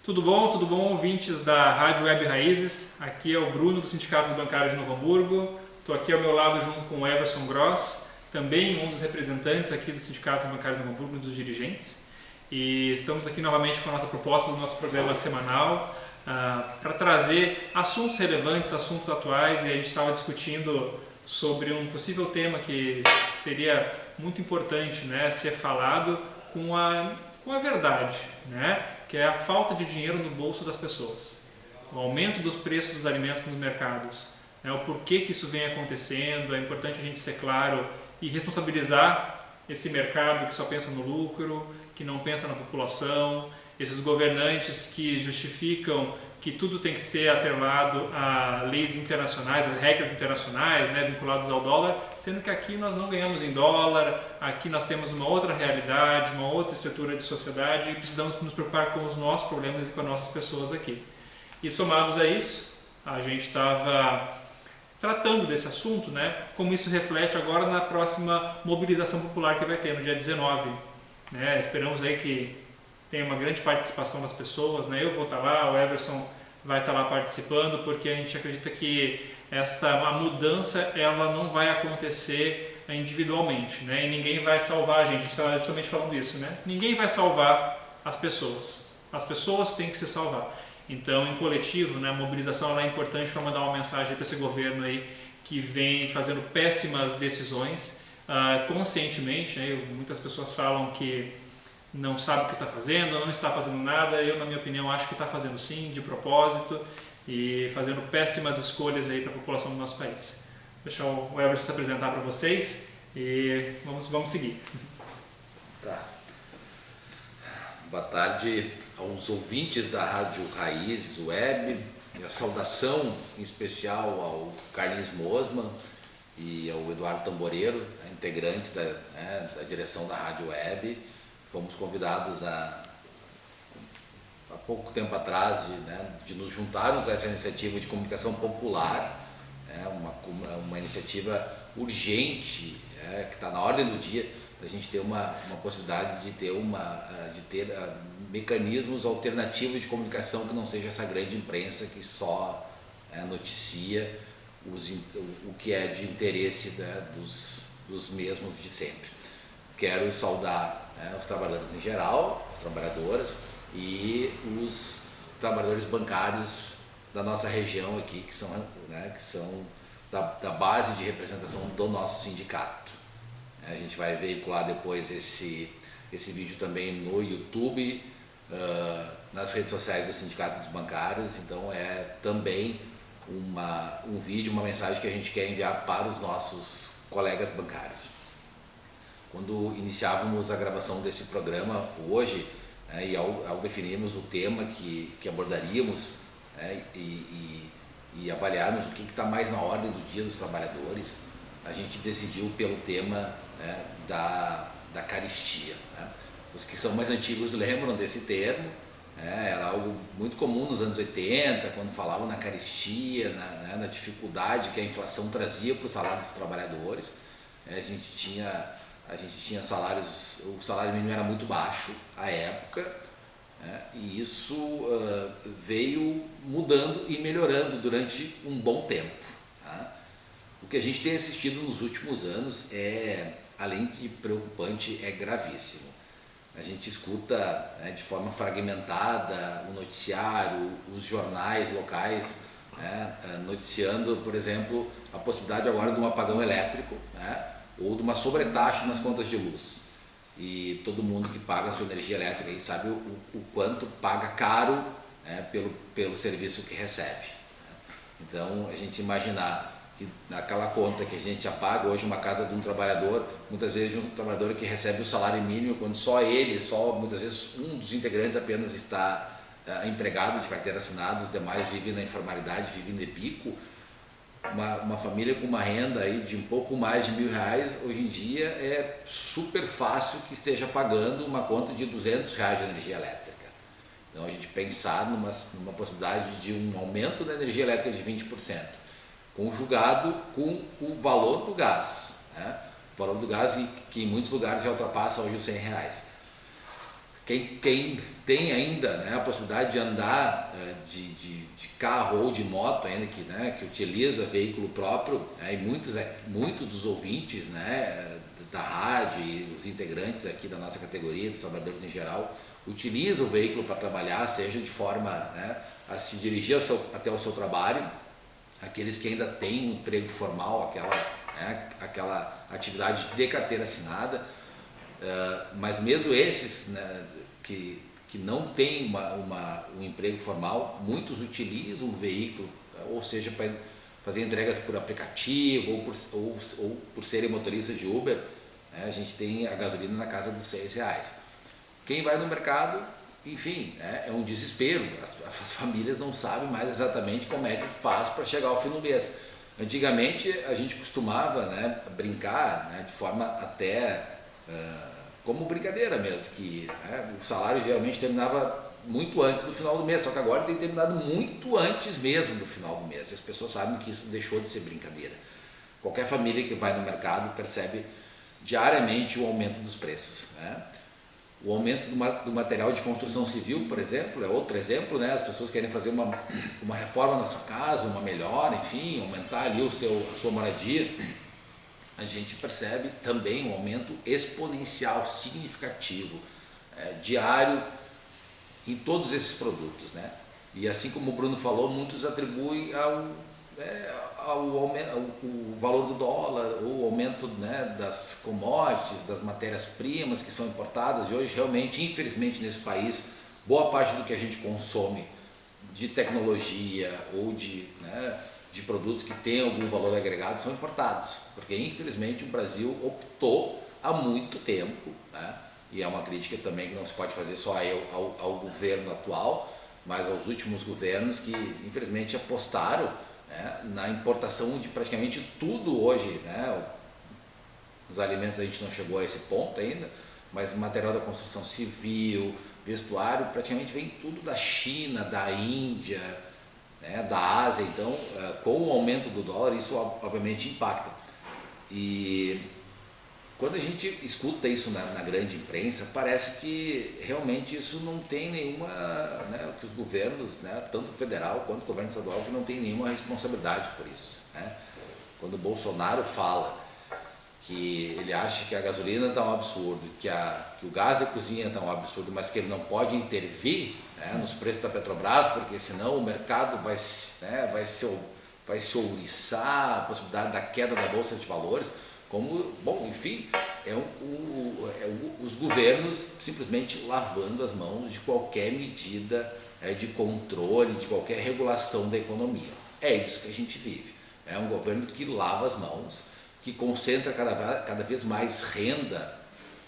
Tudo bom, ouvintes da Rádio Web Raízes? Aqui é o Bruno do Sindicato dos Bancários de Novo Hamburgo. Estou aqui ao meu lado junto com o Everson Gross, também um dos representantes aqui do Sindicato dos Bancários de Novo Hamburgo e dos dirigentes. E estamos aqui novamente com a nossa proposta do nosso programa semanal para trazer assuntos relevantes, assuntos atuais, e a gente estava discutindo sobre um possível tema que seria muito importante, né, ser falado com a verdade, né, que é a falta de dinheiro no bolso das pessoas, o aumento dos preços dos alimentos nos mercados, né, o porquê que isso vem acontecendo. É importante a gente ser claro e responsabilizar esse mercado que só pensa no lucro, que não pensa na população, esses governantes que justificam que tudo tem que ser atrelado a leis internacionais, a regras internacionais, né, vinculadas ao dólar, sendo que aqui nós não ganhamos em dólar, aqui nós temos uma outra realidade, uma outra estrutura de sociedade e precisamos nos preocupar com os nossos problemas e com as nossas pessoas aqui. E somados a isso, a gente estava tratando desse assunto, né, como isso reflete agora na próxima mobilização popular que vai ter no dia 19. Né, esperamos aí que tem uma grande participação das pessoas, né? Eu vou estar lá, o Everson vai estar lá participando, porque a gente acredita que a mudança ela não vai acontecer individualmente, né? E ninguém vai salvar a gente está justamente falando isso, né? Ninguém vai salvar as pessoas têm que se salvar. Então, em coletivo, né, a mobilização ela é importante para mandar uma mensagem para esse governo aí que vem fazendo péssimas decisões conscientemente, né? Muitas pessoas falam que não sabe o que está fazendo, não está fazendo nada. Eu, na minha opinião, acho que está fazendo sim, de propósito, e fazendo péssimas escolhas aí para a população do nosso país. Vou deixar o Everson se apresentar para vocês e vamos seguir. Tá. Boa tarde aos ouvintes da Rádio Raízes Web. Minha saudação em especial ao Carlinhos Mosman e ao Eduardo Tamboreiro, integrantes da direção da Rádio Web. Fomos convidados há pouco tempo atrás de nos juntarmos a essa iniciativa de comunicação popular, uma iniciativa urgente, que está na ordem do dia, da gente ter uma possibilidade de ter mecanismos alternativos de comunicação que não seja essa grande imprensa que só noticia o que é de interesse dos mesmos de sempre. Quero saudar os trabalhadores em geral, as trabalhadoras e os trabalhadores bancários da nossa região aqui, que são da base de representação do nosso sindicato. A gente vai veicular depois esse vídeo também no YouTube, nas redes sociais do Sindicato dos Bancários. Então é também um vídeo, uma mensagem que a gente quer enviar para os nossos colegas bancários. Quando iniciávamos a gravação desse programa hoje, e ao definirmos o tema que abordaríamos, e avaliarmos o que está mais na ordem do dia dos trabalhadores, a gente decidiu pelo tema da caristia. Os que são mais antigos lembram desse termo, era algo muito comum nos anos 80, quando falavam na caristia, na dificuldade que a inflação trazia para os salários dos trabalhadores. A gente tinha salários, o salário mínimo era muito baixo à época, e isso veio mudando e melhorando durante um bom tempo. O que a gente tem assistido nos últimos anos além de preocupante, é gravíssimo. A gente escuta de forma fragmentada o noticiário, os jornais locais noticiando, por exemplo, a possibilidade agora de um apagão elétrico, ou de uma sobretaxa nas contas de luz. E todo mundo que paga a sua energia elétrica aí sabe o quanto paga caro pelo serviço que recebe. Então, a gente imaginar que naquela conta que a gente já paga hoje, uma casa de um trabalhador, muitas vezes de um trabalhador que recebe o salário mínimo, quando muitas vezes um dos integrantes apenas está empregado de carteira assinada, os demais vivem na informalidade, vivem de bico. Uma família com uma renda aí de um pouco mais de R$1.000, hoje em dia é super fácil que esteja pagando uma conta de R$200 de energia elétrica. Então a gente pensar numa possibilidade de um aumento da energia elétrica de 20%, conjugado com o valor do gás, o valor do gás que em muitos lugares já ultrapassa hoje os R$100. Quem tem ainda, né, a possibilidade de andar de carro ou de moto ainda que utiliza veículo próprio, e muitos dos ouvintes, né, da rádio e os integrantes aqui da nossa categoria, dos trabalhadores em geral, utilizam o veículo para trabalhar, seja de forma, né, a se dirigir até o seu trabalho, aqueles que ainda têm um emprego formal, aquela atividade de carteira assinada, mas mesmo esses, né, que não têm um emprego formal, muitos utilizam o veículo, ou seja, para fazer entregas por aplicativo ou por serem motoristas de Uber, né, a gente tem a gasolina na casa dos R$6. Quem vai no mercado, enfim, é um desespero, as famílias não sabem mais exatamente como é que faz para chegar ao fim do mês. Antigamente a gente costumava, né, brincar, né, de forma até como brincadeira mesmo, que, né, o salário geralmente terminava muito antes do final do mês, só que agora tem terminado muito antes mesmo do final do mês. As pessoas sabem que isso deixou de ser brincadeira. Qualquer família que vai no mercado percebe diariamente o aumento dos preços, né? O aumento do material de construção civil, por exemplo, é outro exemplo, né? As pessoas querem fazer uma reforma na sua casa, uma melhora, enfim, aumentar ali a sua moradia. A gente percebe também um aumento exponencial, significativo, diário, em todos esses produtos, né? E assim como o Bruno falou, muitos atribuem o valor do dólar, o aumento, né, das commodities, das matérias-primas que são importadas, e hoje realmente, infelizmente, nesse país, boa parte do que a gente consome de tecnologia ou de produtos que têm algum valor agregado são importados, porque infelizmente o Brasil optou há muito tempo, né, e é uma crítica também que não se pode fazer só ao governo atual, mas aos últimos governos que infelizmente apostaram, né, na importação de praticamente tudo hoje, né? Os alimentos a gente não chegou a esse ponto ainda, mas material da construção civil, vestuário, praticamente vem tudo da China, da Índia, né, da Ásia. Então, com o aumento do dólar, isso obviamente impacta. E quando a gente escuta isso na grande imprensa, parece que realmente isso não tem nenhuma, né, que os governos, né, tanto o federal quanto o governo estadual, que não tem nenhuma responsabilidade por isso, né? Quando o Bolsonaro fala que ele acha que a gasolina está um absurdo, que o gás da cozinha está um absurdo, mas que ele não pode intervir, né, nos preços da Petrobras, porque senão o mercado vai se ouriçar, a possibilidade da queda da Bolsa de Valores. Enfim, os governos simplesmente lavando as mãos de qualquer medida de controle, de qualquer regulação da economia. É isso que a gente vive. É um governo que lava as mãos, que concentra cada vez mais renda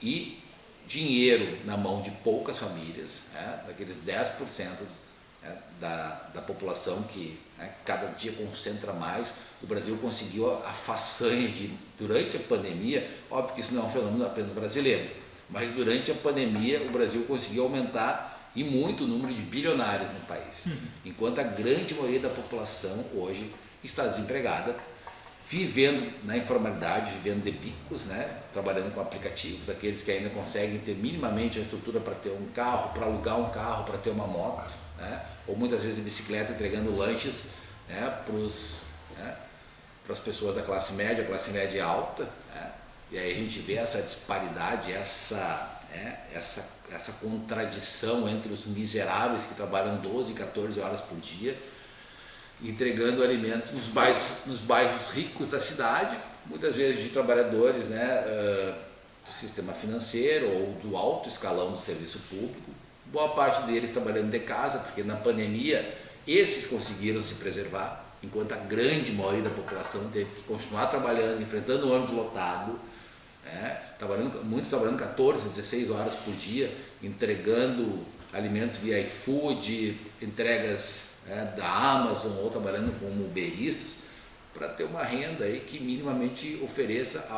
e dinheiro na mão de poucas famílias, daqueles 10%, da população que, né, cada dia concentra mais. O Brasil conseguiu a façanha de, durante a pandemia, óbvio que isso não é um fenômeno apenas brasileiro, mas durante a pandemia o Brasil conseguiu aumentar e muito o número de bilionários no país, enquanto a grande maioria da população hoje está desempregada, vivendo na informalidade, vivendo de bicos, né, trabalhando com aplicativos, aqueles que ainda conseguem ter minimamente a estrutura para ter um carro, para alugar um carro, para ter uma moto, né, ou muitas vezes de bicicleta, entregando lanches, né, para as pessoas da classe média alta, né? E aí a gente vê essa disparidade, essa contradição entre os miseráveis que trabalham 12, 14 horas por dia, entregando alimentos nos bairros ricos da cidade, muitas vezes de trabalhadores, né, do sistema financeiro ou do alto escalão do serviço público, boa parte deles trabalhando de casa, porque na pandemia esses conseguiram se preservar, enquanto a grande maioria da população teve que continuar trabalhando, enfrentando o ônibus lotado, né, muitos trabalhando 14, 16 horas por dia, entregando alimentos via iFood, entregas, né, da Amazon, ou trabalhando como uberistas, para ter uma renda aí que minimamente ofereça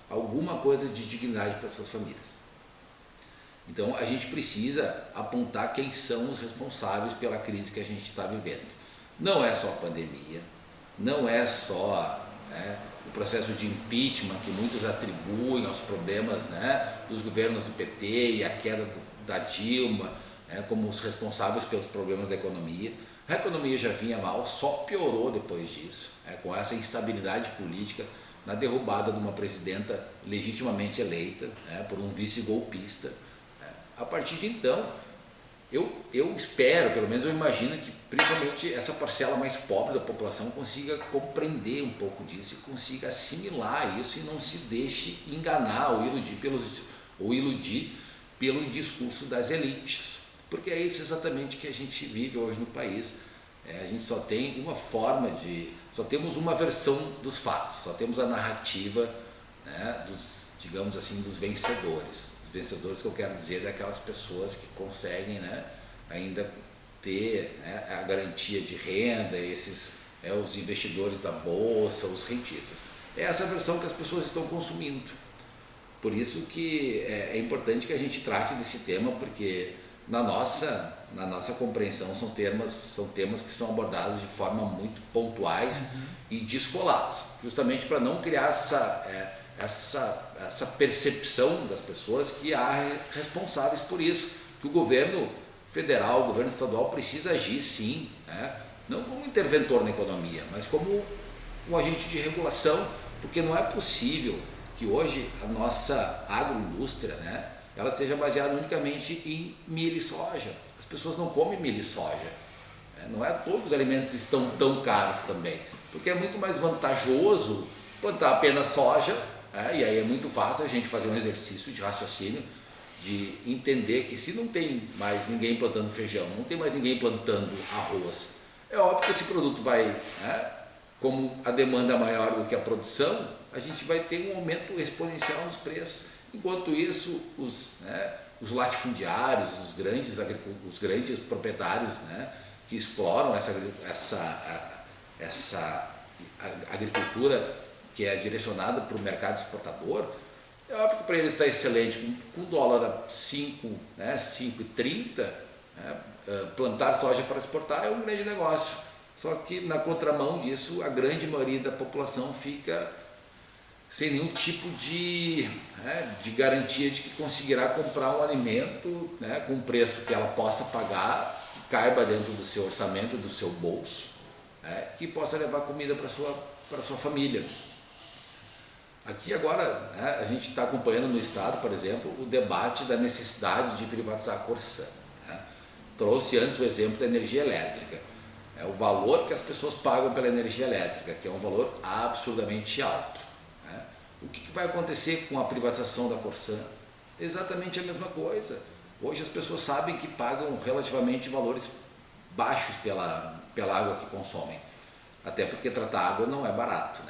alguma coisa de dignidade para suas famílias. Então a gente precisa apontar quem são os responsáveis pela crise que a gente está vivendo. Não é só a pandemia, não é só, né, o processo de impeachment que muitos atribuem aos problemas, né, dos governos do PT e a queda da Dilma, como os responsáveis pelos problemas da economia. A economia já vinha mal, só piorou depois disso, com essa instabilidade política, na derrubada de uma presidenta legitimamente eleita, por um vice-golpista. A partir de então, eu espero, pelo menos eu imagino que principalmente essa parcela mais pobre da população consiga compreender um pouco disso e consiga assimilar isso e não se deixe enganar ou iludir pelo discurso das elites, porque é isso exatamente que a gente vive hoje no país. A gente só tem uma forma só temos uma versão dos fatos, só temos a narrativa, digamos assim, dos vencedores. Os vencedores que eu quero dizer daquelas pessoas que conseguem, ainda ter, a garantia de renda, os investidores da bolsa, os rentistas. É essa versão que as pessoas estão consumindo. Por isso que é importante que a gente trate desse tema, porque na nossa compreensão são temas que são abordados de forma muito pontuais e descolados, justamente para não criar essa percepção das pessoas que há responsáveis por isso, que o governo federal, o governo estadual precisa agir sim, não como interventor na economia, mas como um agente de regulação, porque não é possível que hoje a nossa agroindústria, ela esteja baseada unicamente em milho e soja. As pessoas não comem milho e soja, não é todos os alimentos estão tão caros também, porque é muito mais vantajoso plantar apenas soja, e aí é muito fácil a gente fazer um exercício de raciocínio, de entender que se não tem mais ninguém plantando feijão, não tem mais ninguém plantando arroz, é óbvio que esse produto vai, como a demanda é maior do que a produção, a gente vai ter um aumento exponencial nos preços. Enquanto isso, os latifundiários, os grandes proprietários, que exploram essa agricultura que é direcionada para o mercado exportador, é óbvio que para eles está excelente, com o dólar a 5,30, plantar soja para exportar é um grande negócio. Só que na contramão disso, a grande maioria da população fica sem nenhum tipo de garantia de que conseguirá comprar um alimento com um preço que ela possa pagar, que caiba dentro do seu orçamento, do seu bolso, que possa levar comida para sua família. Aqui agora, a gente está acompanhando no estado, por exemplo, o debate da necessidade de privatizar a Corsã. Trouxe antes o exemplo da energia elétrica. O valor que as pessoas pagam pela energia elétrica, que é um valor absurdamente alto. O que vai acontecer com a privatização da Corsã? Exatamente a mesma coisa. Hoje as pessoas sabem que pagam relativamente valores baixos pela água que consomem. Até porque tratar água não é barato,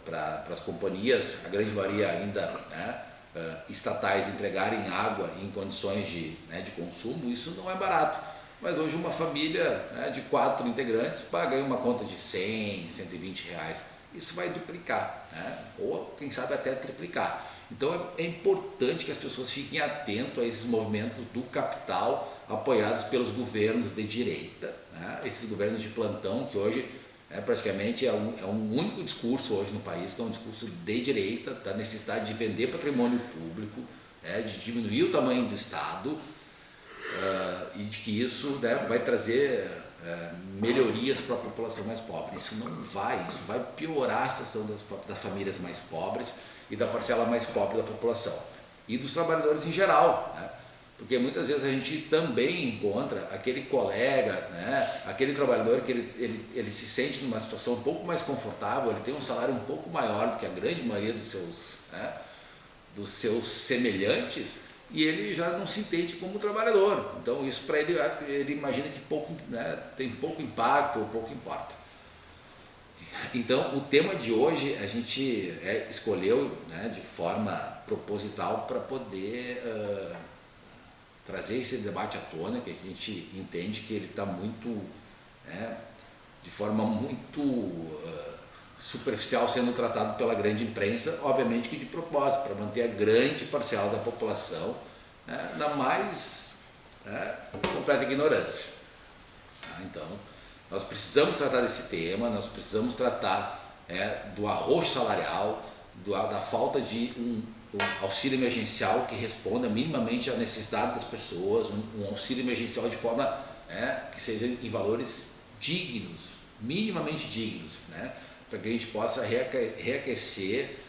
Para as companhias, a grande maioria ainda estatais, entregarem água em condições de consumo, isso não é barato. Mas hoje uma família de 4 integrantes paga aí uma conta de 100, 120 reais. Isso vai duplicar, ou quem sabe até triplicar. Então é importante que as pessoas fiquem atentas a esses movimentos do capital apoiados pelos governos de direita, esses governos de plantão que hoje praticamente é um único discurso hoje no país, que é um discurso de direita, da necessidade de vender patrimônio público, de diminuir o tamanho do Estado, e de que isso vai trazer melhorias para a população mais pobre. Isso vai piorar a situação das famílias mais pobres e da parcela mais pobre da população e dos trabalhadores em geral, porque muitas vezes a gente também encontra aquele colega, aquele trabalhador que ele se sente numa situação um pouco mais confortável, ele tem um salário um pouco maior do que a grande maioria dos seus semelhantes, e ele já não se entende como trabalhador. Então isso para ele imagina que tem pouco impacto ou pouco importa. Então o tema de hoje a gente escolheu de forma proposital para poder trazer esse debate à tona, que a gente entende que ele está muito, de forma muito superficial, sendo tratado pela grande imprensa, obviamente que de propósito, para manter a grande parcela da população na mais completa ignorância. Então, nós precisamos tratar desse tema, nós precisamos tratar do arroxo salarial, da falta de auxílio emergencial que responda minimamente à necessidade das pessoas, um auxílio emergencial de forma que seja em valores dignos, minimamente dignos, né, para que a gente possa reaquecer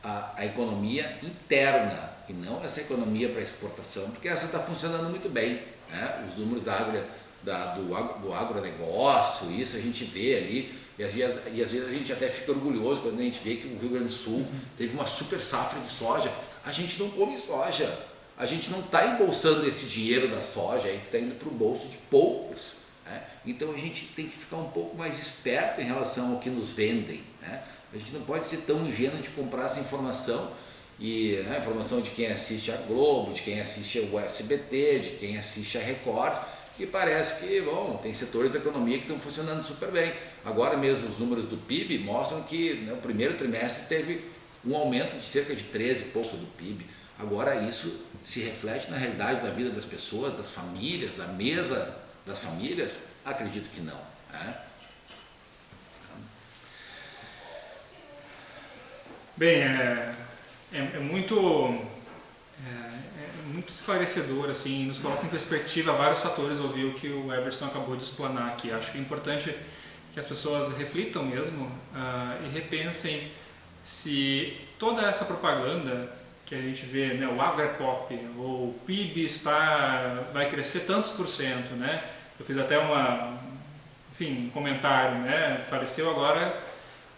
a economia interna e não essa economia para exportação, porque essa está funcionando muito bem, né? Os números do agronegócio, isso a gente vê ali, e às vezes a gente até fica orgulhoso quando a gente vê que o Rio Grande do Sul teve uma super safra de soja. A gente não come soja, a gente não está embolsando esse dinheiro da soja aí que está indo para o bolso de poucos, né? Então a gente tem que ficar um pouco mais esperto em relação ao que nos vendem, né? A gente não pode ser tão ingênuo de comprar essa informação, e a informação de quem assiste a Globo, de quem assiste o SBT, de quem assiste a Record, que parece que, bom, tem setores da economia que estão funcionando super bem. Agora mesmo os números do PIB mostram que no primeiro trimestre teve um aumento de cerca de 13 e pouco do PIB. Agora isso se reflete na realidade da vida das pessoas, das famílias, da mesa das famílias? Acredito que não, né? Bem, é muito esclarecedor, assim, nos coloca em perspectiva vários fatores, ouvir o que o Everson acabou de explanar aqui. Acho que é importante que as pessoas reflitam mesmo e repensem se toda essa propaganda que a gente vê, né, o agro é pop, o PIB vai crescer tantos por cento, né? Eu fiz até um comentário, né? Faleceu agora.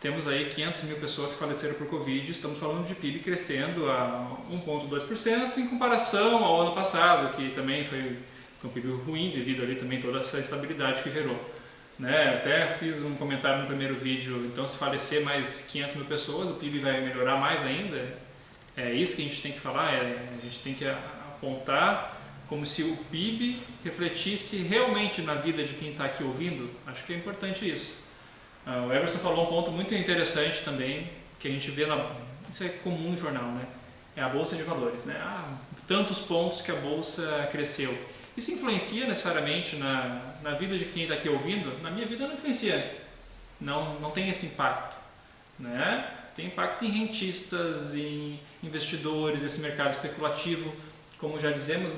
Temos aí 500 mil pessoas que faleceram por Covid, estamos falando de PIB crescendo a 1,2% em comparação ao ano passado, que também foi um PIB ruim devido ali também toda essa estabilidade que gerou, né? Até fiz um comentário no primeiro vídeo, então se falecer mais 500 mil pessoas, o PIB vai melhorar mais ainda? É isso que a gente tem que falar, a gente tem que apontar como se o PIB refletisse realmente na vida de quem está aqui ouvindo. Acho que é importante isso. O Everson falou um ponto muito interessante também, que a gente vê, isso é comum no jornal, né? É a Bolsa de Valores, né? Tantos pontos que a Bolsa cresceu. Isso influencia necessariamente na vida de quem está aqui ouvindo? Na minha vida não influencia, não tem esse impacto, né? Tem impacto em rentistas, em investidores, esse mercado especulativo, como já dizemos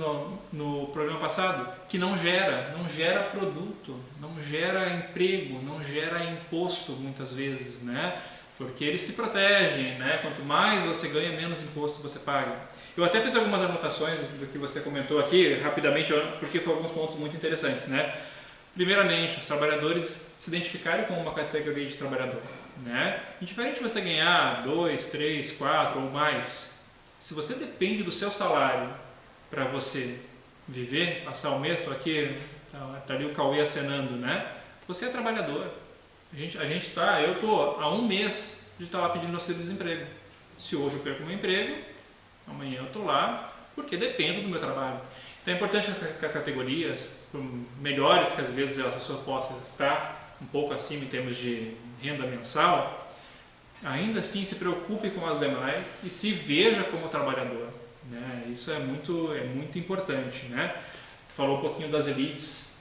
no programa passado, que não gera produto, não gera emprego, não gera imposto muitas vezes, né? Porque eles se protegem, né? Quanto mais você ganha, menos imposto você paga. Eu até fiz algumas anotações do que você comentou aqui, rapidamente, porque foram alguns pontos muito interessantes, né? Primeiramente, os trabalhadores se identificarem como uma categoria de trabalhador, né? Indiferente de você ganhar 2, 3, 4 ou mais, se você depende do seu salário para você viver, passar o mês, tá ali o Cauê acenando, né? Você é trabalhador. Eu estou há um mês de estar lá pedindo auxílio-desemprego. Se hoje eu perco meu emprego, amanhã eu estou lá, porque dependo do meu trabalho. Então é importante que as categorias, por melhores que às vezes a pessoa possa estar um pouco acima em termos de renda mensal, ainda assim se preocupe com as demais e se veja como trabalhador, né? Isso é muito importante, né? Tu falou um pouquinho das elites.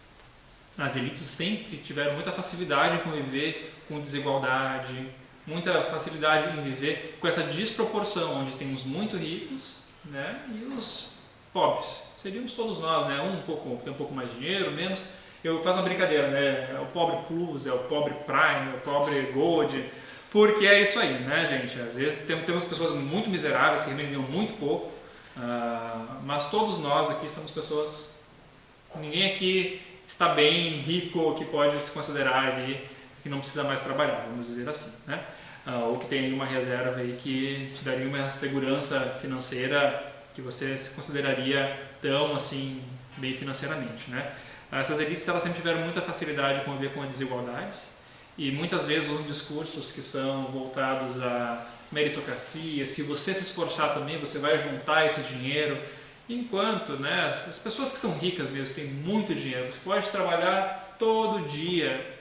As elites sempre tiveram muita facilidade em conviver com desigualdade, muita facilidade em viver com essa desproporção, onde temos muito ricos, né, e os pobres. Seríamos todos nós, né? Tem um pouco mais de dinheiro, menos. Eu faço uma brincadeira, né? É o pobre plus, é o pobre prime, é o pobre gold, porque é isso aí, né, gente? Às vezes temos pessoas muito miseráveis que ganham muito pouco, mas todos nós aqui somos pessoas. Ninguém aqui está bem, rico, que pode se considerar ali que não precisa mais trabalhar, vamos dizer assim, né? Ou que tem uma reserva aí que te daria uma segurança financeira que você se consideraria tão assim bem financeiramente, né? Essas elites elas sempre tiveram muita facilidade de conviver com as desigualdades e muitas vezes usam discursos que são voltados à meritocracia. Se você se esforçar também, você vai juntar esse dinheiro. Enquanto, né, as pessoas que são ricas mesmo, têm muito dinheiro, você pode trabalhar todo dia,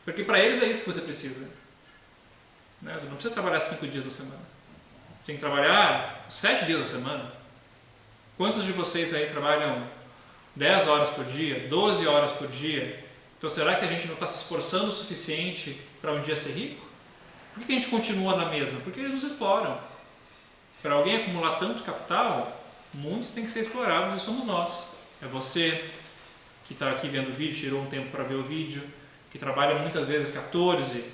porque para eles é isso que você precisa, né? Você não precisa trabalhar 5 dias na semana, tem que trabalhar 7 dias na semana. Quantos de vocês aí trabalham 10 horas por dia, 12 horas por dia? Então será que a gente não está se esforçando o suficiente para um dia ser rico? Por que a gente continua na mesma? Porque eles nos exploram. Para alguém acumular tanto capital, muitos têm que ser explorados e somos nós. É você que está aqui vendo o vídeo, tirou um tempo para ver o vídeo, que trabalha muitas vezes 14,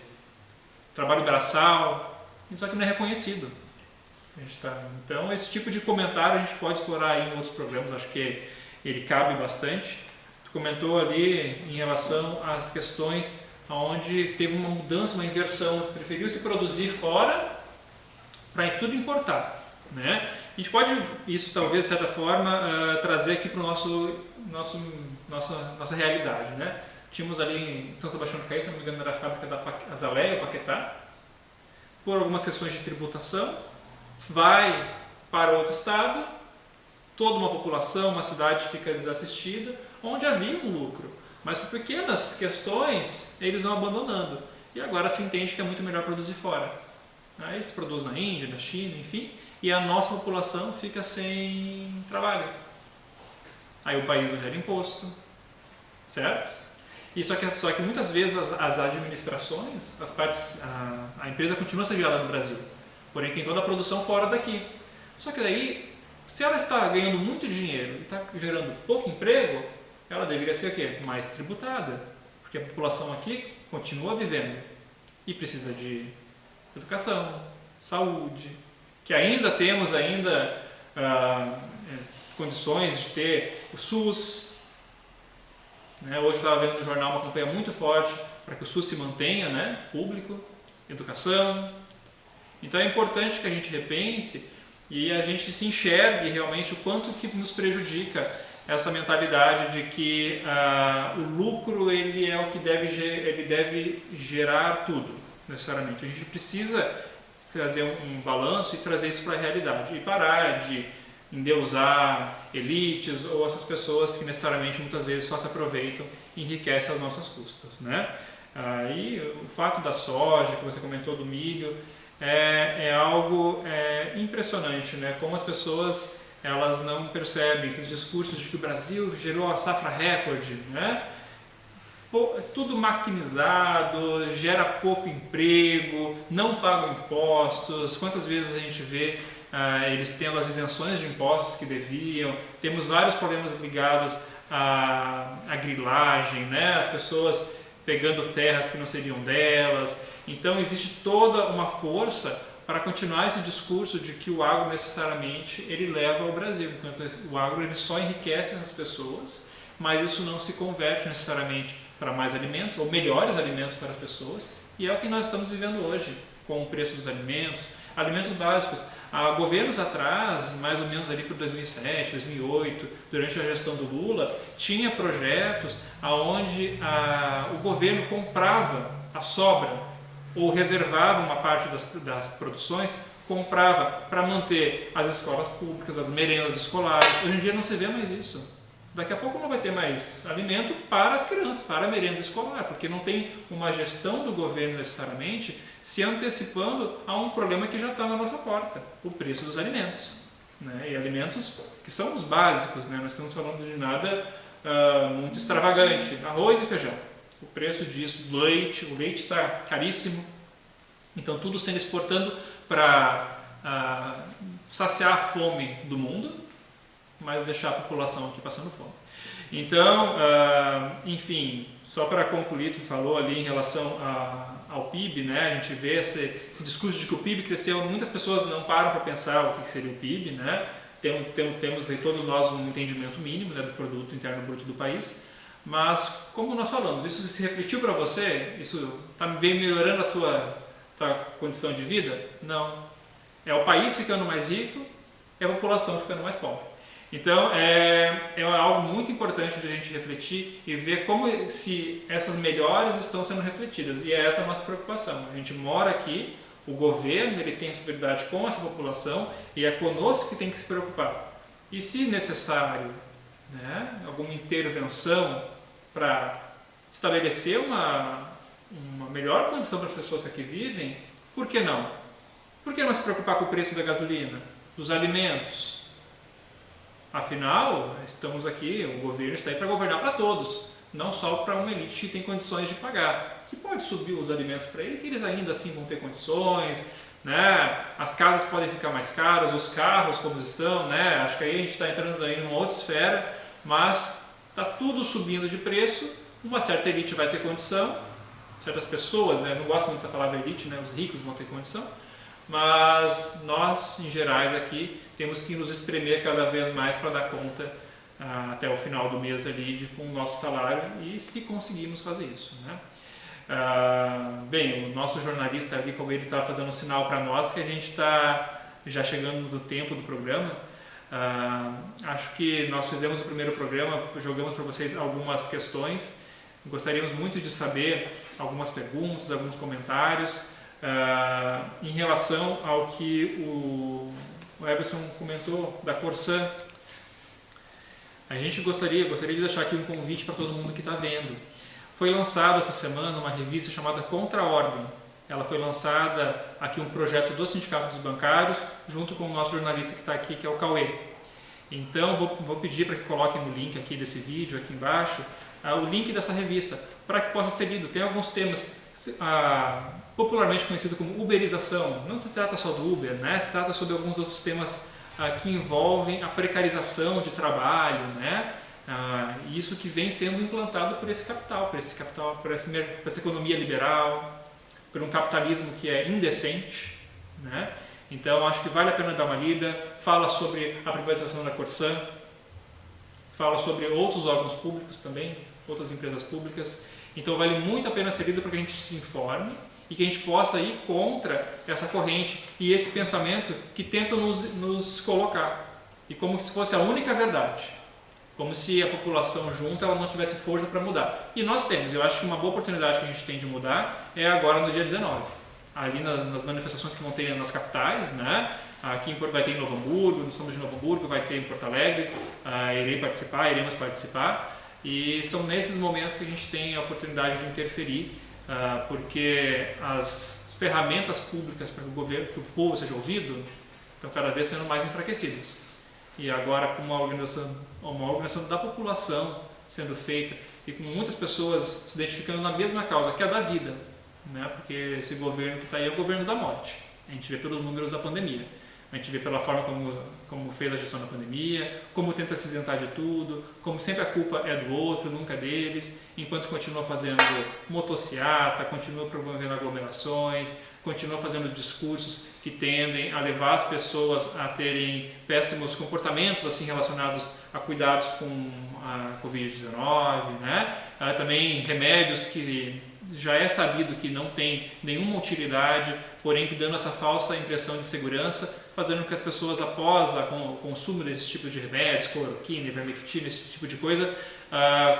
trabalho braçal, só que não é reconhecido. Então, esse tipo de comentário a gente pode explorar aí em outros programas, acho que ele cabe bastante. Tu comentou ali em relação às questões onde teve uma mudança, uma inversão, preferiu-se produzir fora para tudo importar, né? A gente pode, isso talvez de certa forma, trazer aqui para a nossa realidade, né? Tínhamos ali em São Sebastião do Caí, se não me engano era a fábrica da Azaleia, Paquetá, por algumas questões de tributação, vai para outro estado, toda uma população, uma cidade fica desassistida, onde havia um lucro, mas por pequenas questões eles vão abandonando, e agora se entende que é muito melhor produzir fora. Aí eles produzem na Índia, na China, enfim, e a nossa população fica sem trabalho. Aí o país não gera imposto, certo? E só que muitas vezes as administrações, a empresa continua sediada no Brasil, porém tem toda a produção fora daqui. Só que daí, se ela está ganhando muito dinheiro e está gerando pouco emprego, ela deveria ser o quê? Mais tributada, porque a população aqui continua vivendo e precisa de educação, saúde, que ainda temos condições de ter o SUS. Né? Hoje eu estava vendo no jornal uma campanha muito forte para que o SUS se mantenha, né? Público, educação. Então é importante que a gente repense e a gente se enxergue realmente o quanto que nos prejudica essa mentalidade de que o lucro ele é o que deve gerar tudo, necessariamente. A gente precisa fazer um balanço e trazer isso para a realidade e parar de endeusar elites ou essas pessoas que necessariamente muitas vezes só se aproveitam e enriquecem às nossas custas, né? E o fato da soja, que você comentou, do milho, é algo impressionante, né? Como as pessoas elas não percebem esses discursos de que o Brasil gerou a safra recorde, né? Tudo maquinizado, gera pouco emprego, não pagam impostos. Quantas vezes a gente vê eles tendo as isenções de impostos que deviam? Temos vários problemas ligados à grilagem, né? As pessoas pegando terras que não seriam delas. Então existe toda uma força para continuar esse discurso de que o agro necessariamente ele leva ao Brasil. Então, o agro ele só enriquece as pessoas, mas isso não se converte necessariamente para mais alimentos ou melhores alimentos para as pessoas, e é o que nós estamos vivendo hoje com o preço dos alimentos básicos. Há governos atrás, mais ou menos ali por 2007, 2008, durante a gestão do Lula, tinha projetos onde o governo comprava a sobra ou reservava uma parte das produções, comprava para manter as escolas públicas, as merendas escolares. Hoje em dia não se vê mais isso. Daqui a pouco não vai ter mais alimento para as crianças, para a merenda escolar, porque não tem uma gestão do governo necessariamente se antecipando a um problema que já está na nossa porta, o preço dos alimentos. Né? E alimentos que são os básicos, né? Nós estamos falando de nada muito extravagante, arroz e feijão. O preço disso, o leite está caríssimo, então tudo sendo exportando para saciar a fome do mundo, mas deixar a população aqui passando fome. Então, enfim, só para concluir, tu falou ali em relação ao PIB, né? A gente vê esse discurso de que o PIB cresceu, muitas pessoas não param para pensar o que seria o PIB, né? Temos aí todos nós um entendimento mínimo, né, do produto interno bruto do país. Mas, como nós falamos, isso se refletiu para você? Isso veio melhorando a tua condição de vida? Não. É o país ficando mais rico e a população ficando mais pobre. Então, é algo muito importante de a gente refletir e ver como se essas melhores estão sendo refletidas. E é essa a nossa preocupação. A gente mora aqui, o governo ele tem solidariedade com essa população e é conosco que tem que se preocupar. E, se necessário, né, alguma intervenção para estabelecer uma melhor condição para as pessoas que aqui vivem, por que não? Por que não se preocupar com o preço da gasolina, dos alimentos? Afinal, estamos aqui, o governo está aí para governar para todos, não só para uma elite que tem condições de pagar, que pode subir os alimentos para ele, que eles ainda assim vão ter condições, né? As casas podem ficar mais caras, os carros como estão, né? Acho que aí a gente está entrando aí numa outra esfera, mas está tudo subindo de preço. Uma certa elite vai ter condição, certas pessoas, né? Não gosto muito dessa palavra elite, né? Os ricos vão ter condição, mas nós, em gerais aqui, temos que nos espremer cada vez mais para dar conta até o final do mês ali com o nosso salário, e se conseguirmos fazer isso, né? Bem, o nosso jornalista ali, como ele está fazendo um sinal para nós que a gente está já chegando no tempo do programa. Acho que nós fizemos o primeiro programa, jogamos para vocês algumas questões. Gostaríamos muito de saber algumas perguntas, alguns comentários em relação ao que o Everson comentou da Corsã. A gente gostaria de deixar aqui um convite para todo mundo que está vendo. Foi lançado essa semana uma revista chamada Contra a Ordem. Ela foi lançada aqui, um projeto do Sindicato dos Bancários, junto com o nosso jornalista que está aqui, que é o Cauê. Então, vou pedir para que coloquem no link aqui desse vídeo, aqui embaixo, o link dessa revista, para que possa ser lido. Tem alguns temas popularmente conhecidos como uberização. Não se trata só do Uber, né? Se trata sobre alguns outros temas que envolvem a precarização de trabalho, né? Isso que vem sendo implantado por esse capital, por essa economia liberal, por um capitalismo que é indecente, né? Então acho que vale a pena dar uma lida. Fala sobre a privatização da Corsã, fala sobre outros órgãos públicos também, outras empresas públicas. Então vale muito a pena ser lido para que a gente se informe e que a gente possa ir contra essa corrente e esse pensamento que tentam nos colocar, e como se fosse a única verdade, como se a população junta ela não tivesse força para mudar. E nós temos. Eu acho que uma boa oportunidade que a gente tem de mudar é agora no dia 19, ali nas manifestações que vão ter nas capitais, né? Aqui vai ter em Novo Hamburgo, nós somos de Novo Hamburgo, vai ter em Porto Alegre, iremos participar, e são nesses momentos que a gente tem a oportunidade de interferir, porque as ferramentas públicas para que o povo seja ouvido estão cada vez sendo mais enfraquecidas. E agora, com uma organização da população sendo feita e com muitas pessoas se identificando na mesma causa, que é a da vida, né? Porque esse governo que está aí é o governo da morte. A gente vê pelos números da pandemia, a gente vê pela forma como fez a gestão da pandemia, como tenta se isentar de tudo, como sempre a culpa é do outro, nunca deles, enquanto continua fazendo motociata, continua promovendo aglomerações, continua fazendo discursos que tendem a levar as pessoas a terem péssimos comportamentos assim relacionados a cuidados com a Covid-19, né? Também remédios que já é sabido que não tem nenhuma utilidade, porém dando essa falsa impressão de segurança, fazendo com que as pessoas, após o consumo desses tipos de remédios, cloroquina, ivermectina, esse tipo de coisa,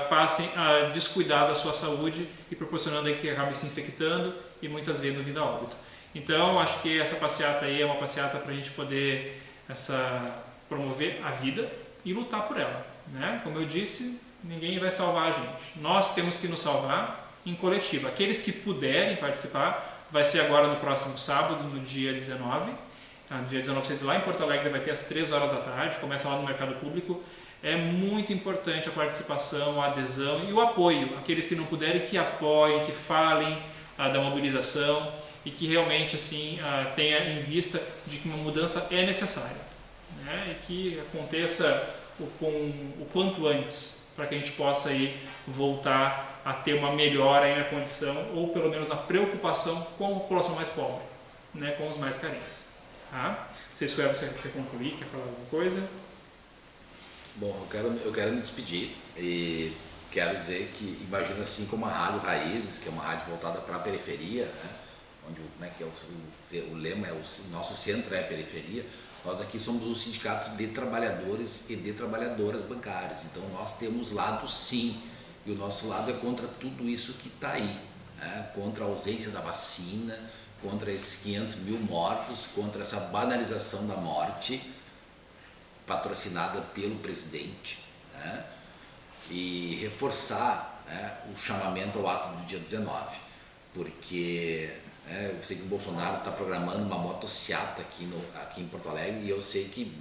passem a descuidar da sua saúde e proporcionando aí que acabem se infectando e muitas vezes vindo a óbito. Então, acho que essa passeata aí é uma passeata para a gente poder promover a vida e lutar por ela, né? Como eu disse, ninguém vai salvar a gente. Nós temos que nos salvar em coletivo. Aqueles que puderem participar, vai ser agora no próximo sábado, no dia 19. No dia 19, vocês lá em Porto Alegre, vai ter às 3 horas da tarde, começa lá no Mercado Público. É muito importante a participação, a adesão e o apoio. Aqueles que não puderem, que apoiem, que falem da mobilização e que realmente assim tenha em vista de que uma mudança é necessária, né? E que aconteça o quanto antes, para que a gente possa aí voltar a ter uma melhora aí na condição, ou pelo menos na preocupação com a população mais pobre, né? Com os mais carentes. Tá? Não sei se você quer concluir, quer falar alguma coisa? Bom, eu quero me despedir e quero dizer que imagina assim como a Rádio Raízes, que é uma rádio voltada para a periferia, né? Onde o lema é o nosso centro é a periferia. Nós aqui somos os sindicatos de trabalhadores e de trabalhadoras bancárias, então nós temos lado sim, e o nosso lado é contra tudo isso que está aí, né? Contra a ausência da vacina, contra esses 500 mil mortos, contra essa banalização da morte patrocinada pelo presidente, né? E reforçar, né, o chamamento ao ato do dia 19, porque eu sei que o Bolsonaro está programando uma motociata aqui em Porto Alegre, e eu sei que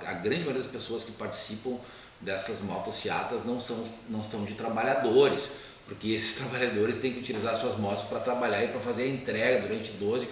a grande maioria das pessoas que participam dessas motociatas não são de trabalhadores, porque esses trabalhadores têm que utilizar suas motos para trabalhar e para fazer a entrega durante 12,